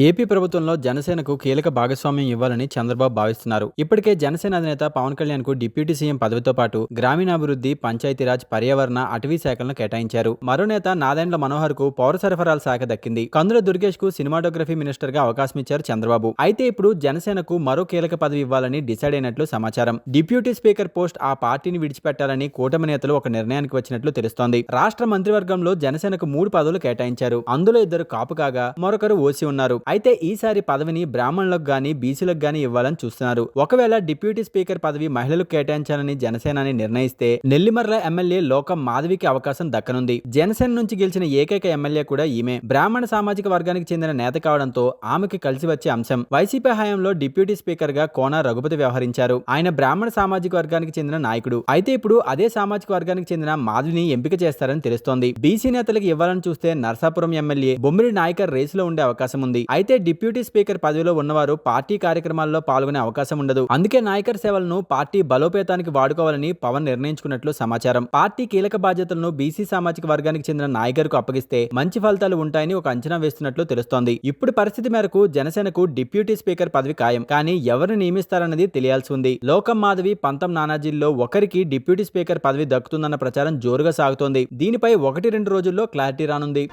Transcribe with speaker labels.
Speaker 1: AP ప్రభుత్వంలో జనసేనకు కీలక భాగస్వామ్యం ఇవ్వాలని చంద్రబాబు భావిస్తున్నారు. ఇప్పటికే జనసేన అధినేత పవన్ కళ్యాణ్ కు డిప్యూటీ సీఎం పదవితో పాటు గ్రామీణాభివృద్ధి, పంచాయతీరాజ్, పర్యావరణ, అటవీ శాఖలను కేటాయించారు. మరో నేత నాదెండ్ల మనోహర్ కు పౌర సరఫరాల శాఖ దక్కింది. కందుల దుర్గేష్ కు సినిమాటోగ్రఫీ మినిస్టర్ గా అవకాశం ఇచ్చారు చంద్రబాబు. అయితే ఇప్పుడు జనసేనకు మరో కీలక పదవి ఇవ్వాలని డిసైడ్ అయినట్లు సమాచారం. డిప్యూటీ స్పీకర్ పోస్ట్ ఆ పార్టీని విడిచిపెట్టాలని కూటమి నేతలు ఒక నిర్ణయానికి వచ్చినట్లు తెలుస్తోంది. రాష్ట్ర మంత్రివర్గంలో జనసేనకు 3 పదవులు కేటాయించారు. అందులో 2 కాపు కాగా మరొకరు ఓసీ ఉన్నారు. అయితే ఈసారి పదవిని బ్రాహ్మణులకు గాని బీసీలకు గాని ఇవ్వాలని చూస్తున్నారు. ఒకవేళ డిప్యూటీ స్పీకర్ పదవి మహిళలకు కేటాయించాలని జనసేనాని నిర్ణయిస్తే నెల్లిమర్ల ఎమ్మెల్యే లోకం మాధవికి అవకాశం దక్కనుంది. జనసేన నుంచి గెలిచిన ఏకైక ఎమ్మెల్యే కూడా ఈమె. బ్రాహ్మణ సామాజిక వర్గానికి చెందిన నేత కావడంతో ఆమెకి కలిసి వచ్చే అంశం. వైసీపీ హయాంలో డిప్యూటీ స్పీకర్ గా కోన రఘుపతి వ్యవహరించారు. ఆయన బ్రాహ్మణ సామాజిక వర్గానికి చెందిన నాయకుడు. అయితే ఇప్పుడు అదే సామాజిక వర్గానికి చెందిన మాధవిని ఎంపిక చేస్తారని తెలుస్తోంది. బీసీ నేతలకు ఇవ్వాలని చూస్తే నర్సాపురం ఎమ్మెల్యే బొమ్మిడి నాయకర్ రేసులో ఉండే అవకాశం ఉంది. అయితే డిప్యూటీ స్పీకర్ పదవిలో ఉన్నవారు పార్టీ కార్యక్రమాల్లో పాల్గొనే అవకాశం ఉండదు. అందుకే నాయకర్ సేవలను పార్టీ బలోపేతానికి వాడుకోవాలని పవన్ నిర్ణయించుకున్నట్లు సమాచారం. పార్టీ కీలక బాధ్యతలను బీసీ సామాజిక వర్గానికి చెందిన నాయకర్ కు అప్పగిస్తే మంచి ఫలితాలు ఉంటాయని ఒక అంచనా వేస్తున్నట్లు తెలుస్తోంది. ఇప్పుడు పరిస్థితి మేరకు జనసేనకు డిప్యూటీ స్పీకర్ పదవి ఖాయం. కానీ ఎవరు నియమిస్తారన్నది తెలియాల్సి ఉంది. లోకం మాధవి, పంతం నానాజీల్లో ఒకరికి డిప్యూటీ స్పీకర్ పదవి దక్కుతుందన్న ప్రచారం జోరుగా సాగుతోంది. దీనిపై 1-2 రోజుల్లో క్లారిటీ రానుంది.